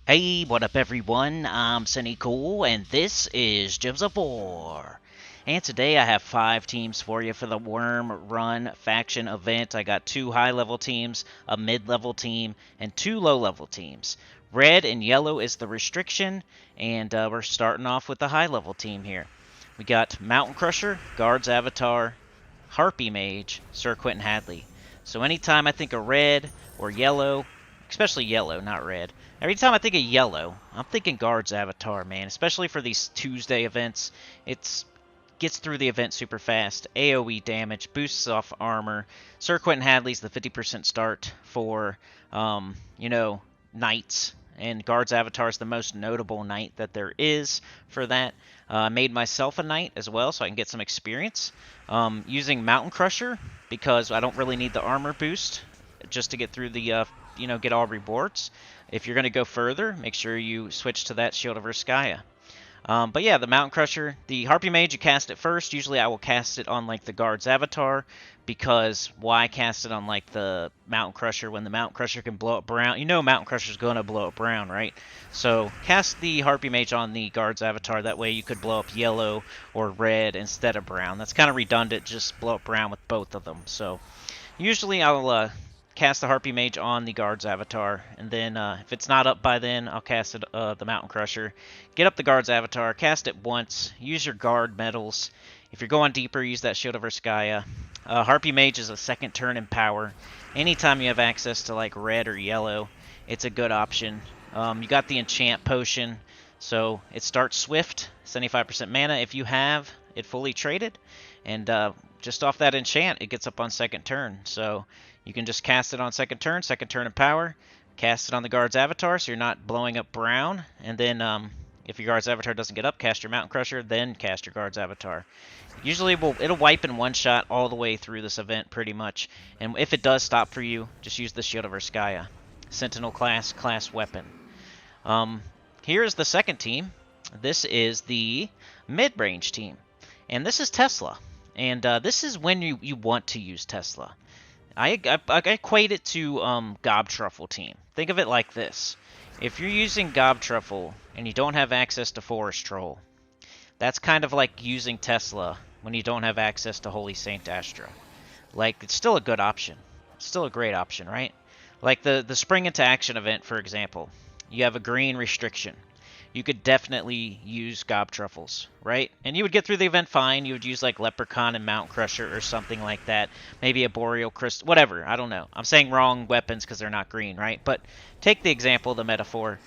Hey, what up, everyone? I'm Sinnycool, and this is Gems of War. And today I have 5 teams for you for the Wyrmrun faction event. I got 2 high-level teams, a mid-level team, and 2 low-level teams. Red and yellow is the restriction, and we're starting off with the high-level team here. We got Mountain Crusher, Guards Avatar, Harpy Mage, Sir Quentin Hadley. So anytime I think of red or yellow, especially yellow, not red. Every time I think of yellow, I'm thinking Guard's Avatar, man. Especially for these Tuesday events, it gets through the event super fast. AOE damage, boosts off armor. Sir Quentin Hadley's the 50% start for, knights. And Guard's Avatar is the most notable knight that there is for that. I made myself a knight as well, so I can get some experience. Using Mountain Crusher, because I don't really need the armor boost just to get through the, get all rewards. If you're going to go further, make sure you switch to that Shield of Urskaya. But yeah, the Mountain Crusher, the Harpy Mage, you cast it first. Usually I will cast it on like the Guard's Avatar, because why cast it on like the Mountain Crusher when the Mountain Crusher can blow up brown? You know Mountain Crusher's going to blow up brown, right? So cast the Harpy Mage on the Guard's Avatar. That way you could blow up yellow or red instead of brown. That's kind of redundant, just blow up brown with both of them. So usually I'll cast the Harpy Mage on the Guard's Avatar, and then if it's not up by then, I'll cast it, the Mountain Crusher. Get up the Guard's Avatar, cast it once, use your Guard medals. If you're going deeper, use that Shield of Urskaya. Harpy Mage is a second turn in power. Anytime you have access to like red or yellow, it's a good option. You got the Enchant Potion, so it starts swift, 75% mana if you have it fully traded, and just off that enchant, it gets up on second turn. So you can just cast it on second turn in power, cast it on the Guard's Avatar so you're not blowing up brown, and then if your Guard's Avatar doesn't get up, cast your Mountain Crusher, then cast your Guard's Avatar. Usually it'll wipe in one shot all the way through this event pretty much, and if it does stop for you, just use the Shield of Urskaya. Sentinel class weapon. Here is the second team. This is the mid-range team, and this is Tesla. And this is when you want to use Tesla. I equate it to Gobtruffle team. Think of it like this. If you're using Gobtruffle and you don't have access to Forest Troll, that's kind of like using Tesla when you don't have access to Holy Saint Astra. Like, it's still a good option. It's still a great option, right? Like the Spring into Action event, for example. You have a green restriction. You could definitely use Gobtruffles, right? And you would get through the event fine. You would use like Leprechaun and Mountain Crusher or something like that. Maybe a Boreal Crystal, whatever. I don't know. I'm saying wrong weapons because they're not green, right? But take the example, the metaphor.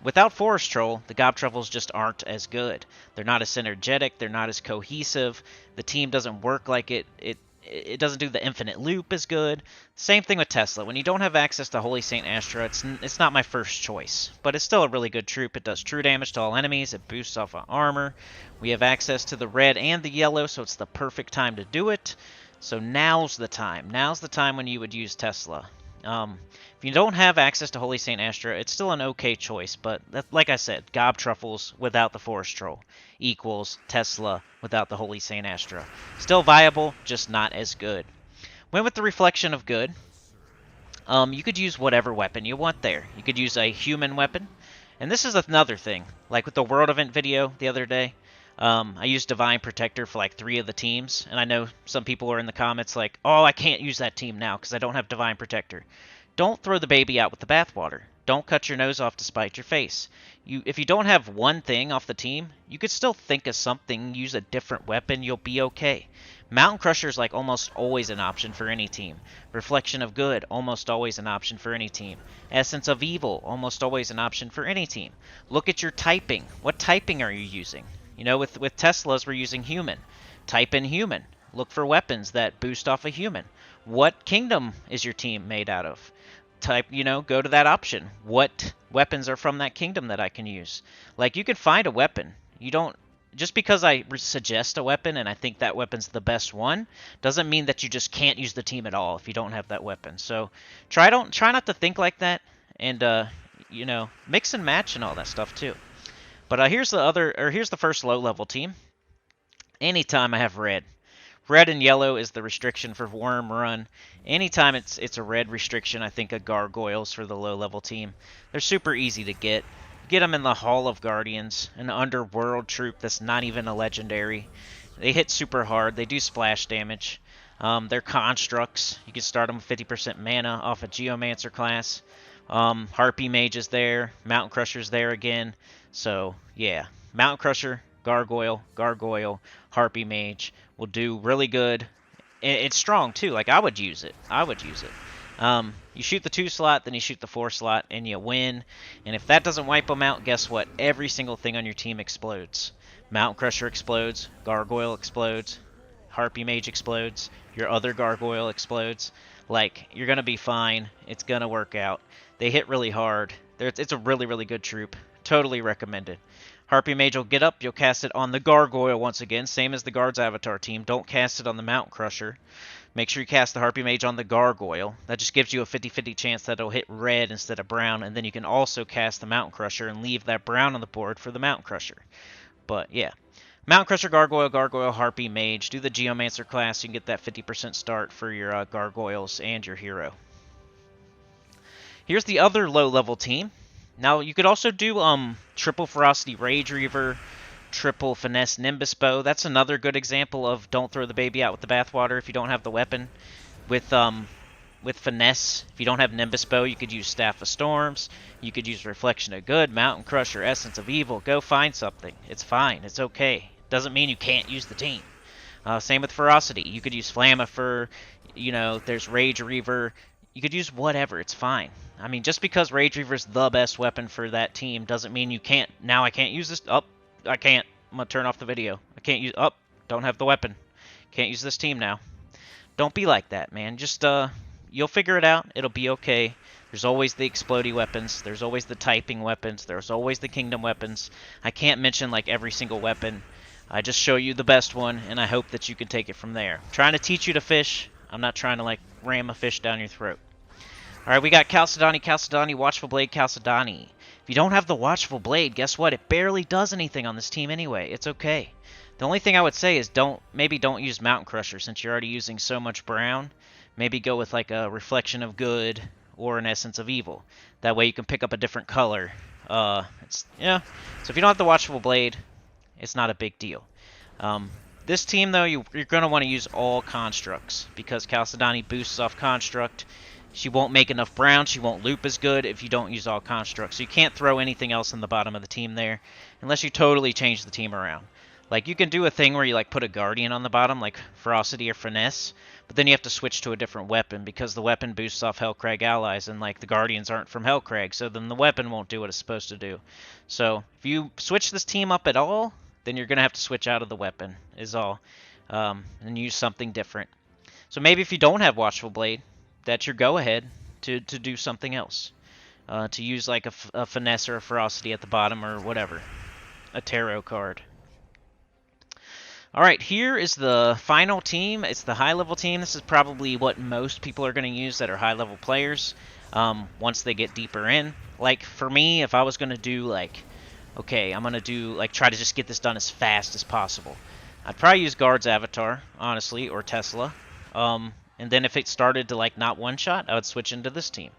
Without Forest Troll, the Gobtruffles just aren't as good. They're not as synergetic. They're not as cohesive. The team doesn't work like it doesn't do the infinite loop as good. Same thing with Tesla. When you don't have access to Holy Saint Astra, it's not my first choice. But it's still a really good troop. It does true damage to all enemies. It boosts off of armor. We have access to the red and the yellow, so it's the perfect time to do it. So now's the time. Now's the time when you would use Tesla. If you don't have access to Holy Saint Astra, it's still an okay choice, but like I said, Gobtruffles without the Forest Troll equals Tesla without the Holy Saint Astra. Still viable, just not as good. Went with the Reflection of Good. You could use whatever weapon you want there. You could use a human weapon, and this is another thing. Like with the World Event video the other day, I used Divine Protector for like 3 of the teams, and I know some people are in the comments like, oh, I can't use that team now because I don't have Divine Protector. Don't throw the baby out with the bathwater. Don't cut your nose off to spite your face. If you don't have one thing off the team, you could still think of something, use a different weapon, you'll be okay. Mountain Crusher is like almost always an option for any team. Reflection of Good, almost always an option for any team. Essence of Evil, almost always an option for any team. Look at your typing. What typing are you using? You know, with Teslas, we're using human. Type in human. Look for weapons that boost off a human. What kingdom is your team made out of? Type, go to that option. What weapons are from that kingdom that I can use? Like, you can find a weapon. You don't, just because I suggest a weapon and I think that weapon's the best one, doesn't mean that you just can't use the team at all if you don't have that weapon. So try not to think like that, and mix and match and all that stuff too. But here's the first low level team. Anytime I have red. Red and yellow is the restriction for Wyrmrun. Anytime it's a red restriction, I think of Gargoyles for the low-level team. They're super easy to get. Get them in the Hall of Guardians, an underworld troop that's not even a legendary. They hit super hard. They do splash damage. They're constructs. You can start them with 50% mana off a Geomancer class. Harpy Mage is there. Mountain Crusher's there again. So, yeah. Mountain Crusher, Gargoyle, Harpy Mage will do really good. It's strong, too. Like, I would use it. You shoot the 2 slot, then you shoot the 4 slot, and you win. And if that doesn't wipe them out, guess what? Every single thing on your team explodes. Mountain Crusher explodes. Gargoyle explodes. Harpy Mage explodes. Your other Gargoyle explodes. Like, you're going to be fine. It's going to work out. They hit really hard. It's a really, really good troop. Totally recommended. Harpy Mage will get up. You'll cast it on the Gargoyle once again. Same as the Guard's Avatar team. Don't cast it on the Mountain Crusher. Make sure you cast the Harpy Mage on the Gargoyle. That just gives you a 50-50 chance that it'll hit red instead of brown. And then you can also cast the Mountain Crusher and leave that brown on the board for the Mountain Crusher. But, yeah. Mountain Crusher, Gargoyle, Harpy Mage. Do the Geomancer class. You can get that 50% start for your Gargoyles and your hero. Here's the other low-level team. Now, you could also do triple Ferocity Rage Reaver, triple Finesse Nimbus Bow. That's another good example of don't throw the baby out with the bathwater if you don't have the weapon. With Finesse, if you don't have Nimbus Bow, you could use Staff of Storms. You could use Reflection of Good, Mountain Crusher, Essence of Evil. Go find something. It's fine. It's okay. Doesn't mean you can't use the team. Same with Ferocity. You could use Flammifer. You know, there's Rage Reaver. You could use whatever. It's fine. I mean, just because Rage Reaver's the best weapon for that team doesn't mean you can't. Now I can't use this. Oh, I can't. I'm going to turn off the video. I can't use. Oh, don't have the weapon. Can't use this team now. Don't be like that, man. Just, you'll figure it out. It'll be okay. There's always the explodey weapons. There's always the typing weapons. There's always the kingdom weapons. I can't mention, like, every single weapon. I just show you the best one, and I hope that you can take it from there. I'm trying to teach you to fish. I'm not trying to, like, ram a fish down your throat. Alright, we got Chalcedony, Watchful Blade, Chalcedony. If you don't have the Watchful Blade, guess what? It barely does anything on this team anyway. It's okay. The only thing I would say is maybe don't use Mountain Crusher since you're already using so much brown. Maybe go with like a Reflection of Good or an Essence of Evil. That way you can pick up a different color. So if you don't have the Watchful Blade, it's not a big deal. This team, though, you're going to want to use all constructs because Chalcedony boosts off construct. She won't make enough brown. She won't loop as good if you don't use all constructs. So you can't throw anything else in the bottom of the team there unless you totally change the team around. Like, you can do a thing where you, like, put a Guardian on the bottom, like Ferocity or Finesse, but then you have to switch to a different weapon because the weapon boosts off Hellcrag allies, and, like, the Guardians aren't from Hellcrag, so then the weapon won't do what it's supposed to do. So if you switch this team up at all, then you're going to have to switch out of the weapon, is all, and use something different. So maybe if you don't have Watchful Blade, that's your go-ahead to do something else. To use like a Finesse or a Ferocity at the bottom or whatever. A Tarot card. Alright, here is the final team. It's the high-level team. This is probably what most people are going to use that are high-level players once they get deeper in. Like, for me, if I was going to do, like, okay, I'm going to do, like, try to just get this done as fast as possible. I'd probably use Guard's Avatar, honestly, or Tesla. And then if it started to, like, not one-shot, I would switch into this team.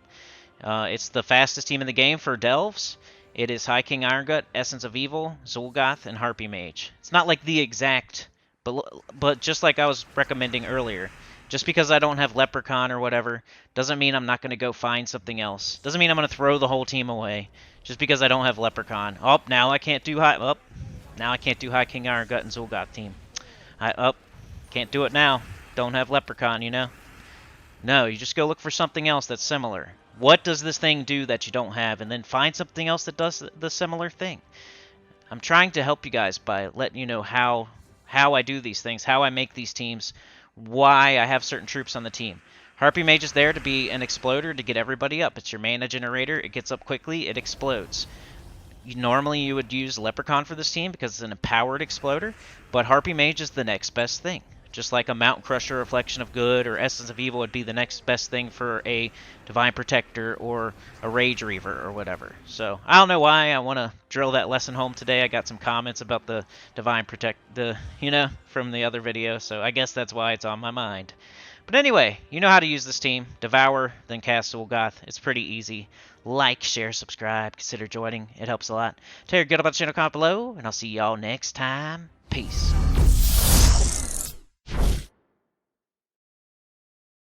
It's the fastest team in the game for Delves. It is High King Irongut, Essence of Evil, Zul'Goth, and Harpy Mage. It's not like the exact, but just like I was recommending earlier, just because I don't have Leprechaun or whatever, doesn't mean I'm not going to go find something else. Doesn't mean I'm going to throw the whole team away, just because I don't have Leprechaun. Oh, now I can't do High King Irongut and Zul'Goth team. Can't do it now. Don't have Leprechaun, you know? No, you just go look for something else that's similar. What does this thing do that you don't have? And then find something else that does the similar thing. I'm trying to help you guys by letting you know how I do these things, how I make these teams, why I have certain troops on the team. Harpy Mage is there to be an exploder to get everybody up. It's your mana generator. It gets up quickly. It explodes. Normally you would use Leprechaun for this team because it's an empowered exploder, but Harpy Mage is the next best thing. just like a Mountain Crusher, Reflection of Good, or Essence of Evil would be the next best thing for a Divine Protector or a Rage Reaver or whatever. So I don't know why I want to drill that lesson home today. I got some comments about the Divine from the other video, so I guess that's why it's on my mind. But anyway, you know how to use this team. Devour, then cast Goth. It's pretty easy. Like, share, subscribe, consider joining. It helps a lot. Tell your good about the channel, comment below, and I'll see y'all next time. Peace.